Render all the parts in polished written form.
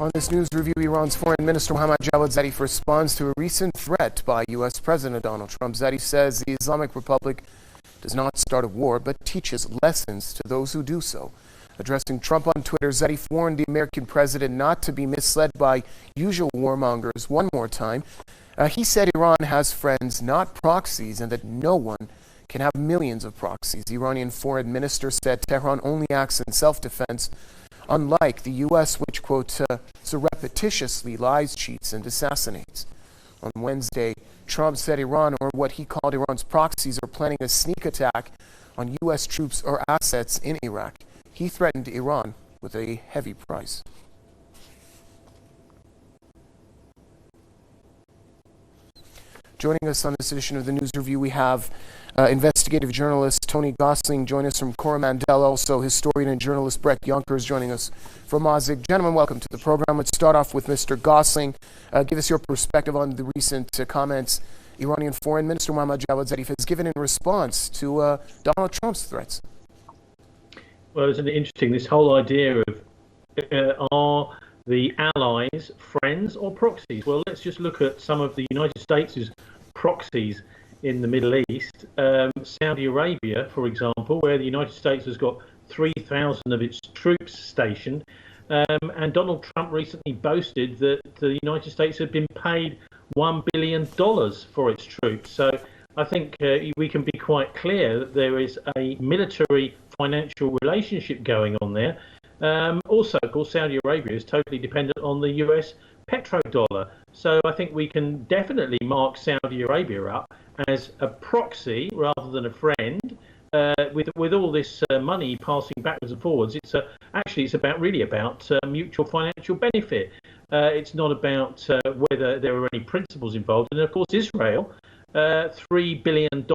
On this news review, Iran's Foreign Minister Mohammad Javad Zarif responds to a recent threat by U.S. President Donald Trump. Zarif says the Islamic Republic does not start a war, but teaches lessons to those who do so. Addressing Trump on Twitter, Zarif warned the American president not to be misled by usual warmongers one more time. He said Iran has friends, not proxies, and that no one can have millions of proxies. The Iranian foreign minister said Tehran only acts in self-defense, unlike the U.S., which, quote, so repetitiously lies, cheats, and assassinates. On Wednesday, Trump said Iran, or what he called Iran's proxies, are planning a sneak attack on U.S. troops or assets in Iraq. He threatened Iran with a heavy price. Joining us on this edition of the News Review, we have investigative journalist Tony Gosling join us from Coromandel, also historian and journalist Brett Yonkers joining us from Mozik. Gentlemen, welcome to the program. Let's start off with Mr. Gosling. Give us your perspective on the recent comments Iranian Foreign Minister Mohammad Javad Zarif has given in response to Donald Trump's threats. Well, isn't it interesting, this whole idea of are the allies friends or proxies? Well, let's just look at some of the United States' proxies in the Middle East. Saudi Arabia, for example, where the United States has got 3,000 of its troops stationed. And Donald Trump recently boasted that the United States had been paid $1 billion for its troops. So I think we can be quite clear that there is a military financial relationship going on there. Also, of course, Saudi Arabia is totally dependent on the US petrodollar. So I think we can definitely mark Saudi Arabia up as a proxy rather than a friend. With all this money passing backwards and forwards, it's really about mutual financial benefit. It's not about whether there are any principles involved. And of course, Israel, $3 billion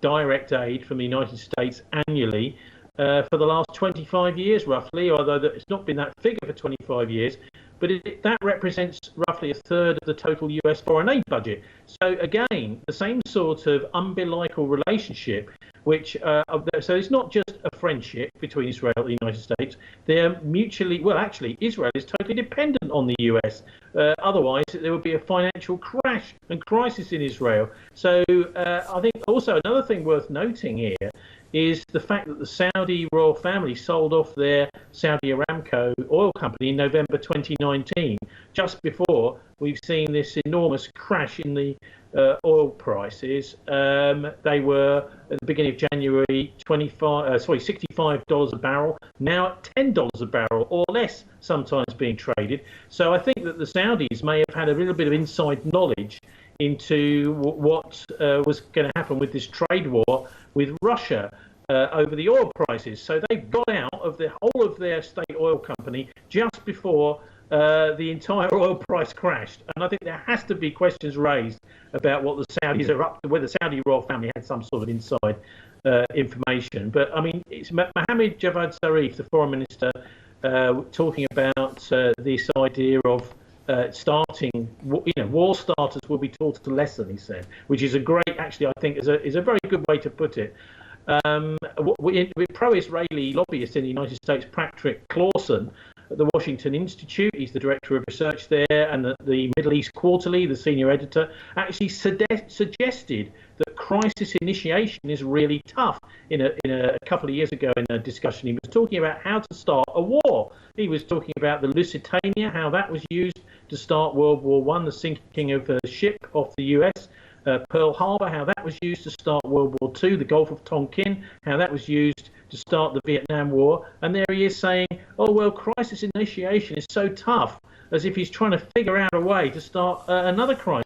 direct aid from the United States annually for the last 25 years, roughly, although it's not been that figure for 25 years. But that represents roughly a third of the total US foreign aid budget. So again, the same sort of umbilical relationship, which so it's not just a friendship between Israel and the United States. They're mutually, well, actually, Israel is totally dependent on the US. Otherwise, there would be a financial crash and crisis in Israel. So I think also another thing worth noting here is the fact that the Saudi royal family sold off their Saudi Aramco oil company in November 2019, just before we've seen this enormous crash in the oil prices. They were at the beginning of January $65 a barrel, now at $10 a barrel or less, sometimes being traded. So I think that the Saudis may have had a little bit of inside knowledge into what was going to happen with this trade war with Russia over the oil prices. So they got out of the whole of their state oil company just before the entire oil price crashed. And I think there has to be questions raised about what the Saudis are up to, whether the Saudi royal family had some sort of inside information. But I mean, it's Mohammad Javad Zarif, the foreign minister, talking about this idea of starting, war starters will be taught a lesson, he said, which is a great, actually, I think, is a very good way to put it. Pro-Israeli lobbyist in the United States, Patrick Clawson, at the Washington Institute, he's the director of research there, and the Middle East Quarterly, the senior editor, actually suggested that crisis initiation is really tough. In a couple of years ago, in a discussion, he was talking about how to start a war. He was talking about the Lusitania, how that was used to start World War I, the sinking of a ship off the US. Pearl Harbor, how that was used to start World War II, the Gulf of Tonkin, how that was used to start the Vietnam War. And there he is saying, oh, well, crisis initiation is so tough, as if he's trying to figure out a way to start another crisis.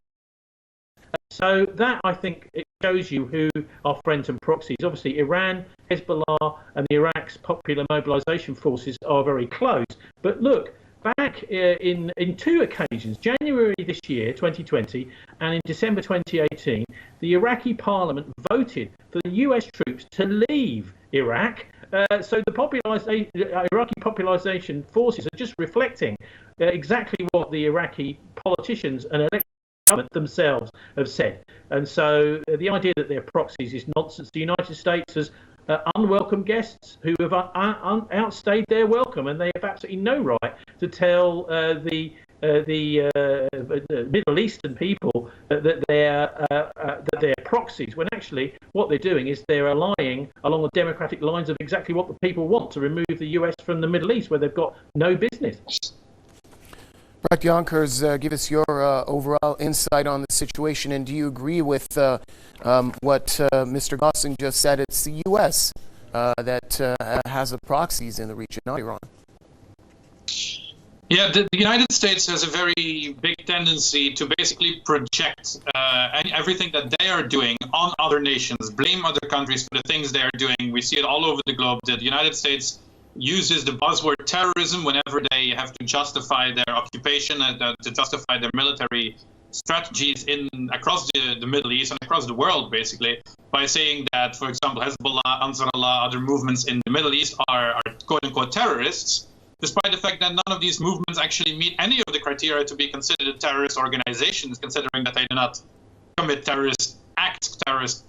So that, I think, it shows you who are friends and proxies. Obviously, Iran, Hezbollah, and the Iraq's Popular Mobilization Forces are very close. But look, back in two occasions, January this year, 2020, and in December 2018, the Iraqi parliament voted for the US troops to leave Iraq. So the Iraqi population forces are just reflecting exactly what the Iraqi politicians and elected government themselves have said. And so the idea that they're proxies is nonsense. The United States has unwelcome guests who have outstayed their welcome, and they have absolutely no right to tell the Middle Eastern people that they're proxies, when actually what they're doing is they're allying along the democratic lines of exactly what the people want, to remove the US from the Middle East, where they've got no business. Brett Yonkers, give us your overall insight on the situation, and do you agree with what Mr. Gosling just said? It's the U.S. that has the proxies in the region, not Iran. Yeah, the United States has a very big tendency to basically project everything that they are doing on other nations, blame other countries for the things they are doing. We see it all over the globe. The United States uses the buzzword terrorism whenever they have to justify their occupation and to justify their military strategies across the Middle East and across the world, basically, by saying that, for example, Hezbollah, Ansarullah, other movements in the Middle East are quote-unquote terrorists, despite the fact that none of these movements actually meet any of the criteria to be considered terrorist organizations, considering that they do not commit terrorist acts, terrorist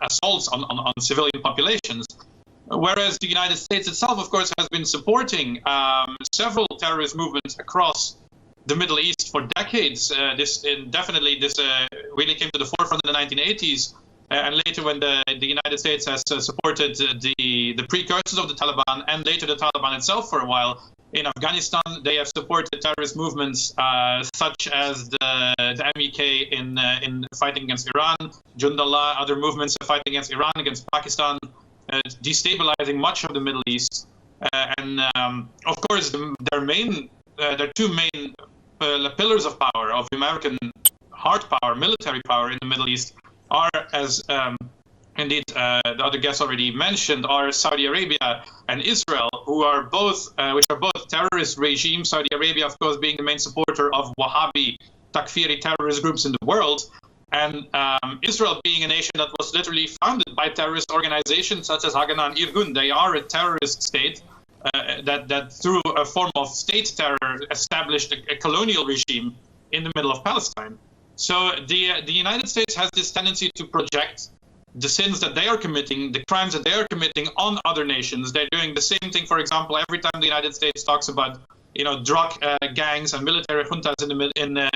assaults on civilian populations. Whereas the United States itself, of course, has been supporting several terrorist movements across the Middle East for decades. This really came to the forefront in the 1980s, and later when the United States has supported the precursors of the Taliban, and later the Taliban itself for a while. In Afghanistan, they have supported terrorist movements such as the MEK in fighting against Iran, Jundallah, other movements fighting against Iran, against Pakistan, destabilizing much of the Middle East. Of course, their two main pillars of power, of American hard power, military power in the Middle East, are, as indeed the other guests already mentioned, are Saudi Arabia and Israel, which are both terrorist regimes. Saudi Arabia, of course, being the main supporter of Wahhabi Takfiri terrorist groups in the world, and Israel being a nation that was literally founded by terrorist organizations such as Haganah and Irgun. They are a terrorist state that through a form of state terror established a colonial regime in the middle of Palestine. So the United States has this tendency to project the sins that they are committing, the crimes that they are committing on other nations. They're doing the same thing, for example, every time the United States talks about drug gangs and military juntas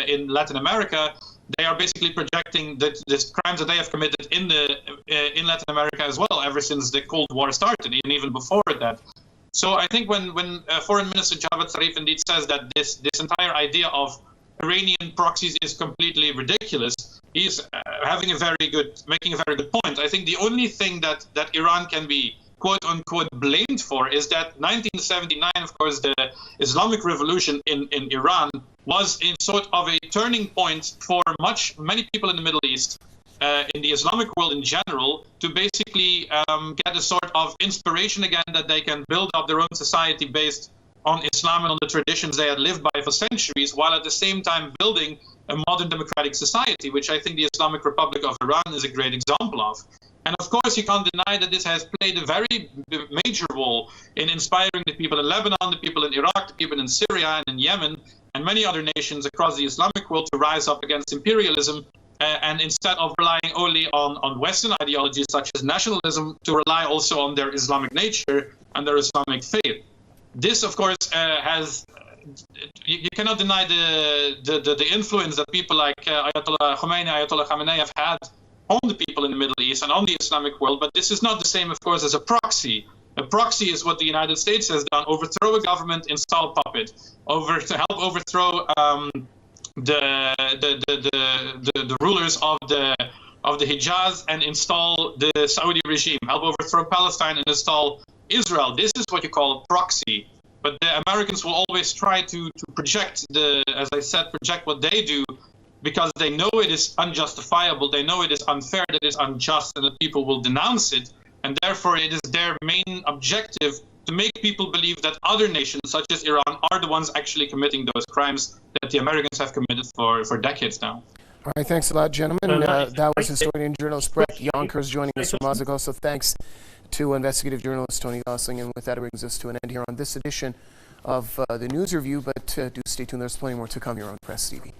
in Latin America. They are basically projecting the crimes that they have committed in Latin America as well, ever since the Cold War started, and even before that. So I think when Foreign Minister Javad Zarif indeed says that this entire idea of Iranian proxies is completely ridiculous, he's making a very good point. I think the only thing that Iran can be quote-unquote blamed for is that 1979, of course, the Islamic Revolution in Iran was in sort of a turning point for many people in the Middle East, in the Islamic world in general, to basically get a sort of inspiration again that they can build up their own society based on Islam and on the traditions they had lived by for centuries, while at the same time building a modern democratic society, which I think the Islamic Republic of Iran is a great example of. And of course, you can't deny that this has played a very major role in inspiring the people in Lebanon, the people in Iraq, the people in Syria and in Yemen, and many other nations across the Islamic world to rise up against imperialism, and instead of relying only on Western ideologies such as nationalism, to rely also on their Islamic nature and their Islamic faith. This, of course, you cannot deny the influence that people like Ayatollah Khomeini, Ayatollah Khamenei have had on the people in the Middle East and on the Islamic world, but this is not the same, of course, as a proxy. A proxy is what the United States has done: overthrow a government, install a puppet, to help overthrow the rulers of the Hijaz and install the Saudi regime, help overthrow Palestine and install Israel. This is what you call a proxy. But the Americans will always try to project project what they do, because they know it is unjustifiable, they know it is unfair, that it is unjust, and that people will denounce it. And therefore, it is their main objective to make people believe that other nations, such as Iran, are the ones actually committing those crimes that the Americans have committed for decades now. All right, thanks a lot, gentlemen. That was historian and journalist Brett Yonkers joining us from Moscow. Also, thanks to investigative journalist Tony Gosling. And with that, it brings us to an end here on this edition of the News Review. But do stay tuned. There's plenty more to come here on Press TV.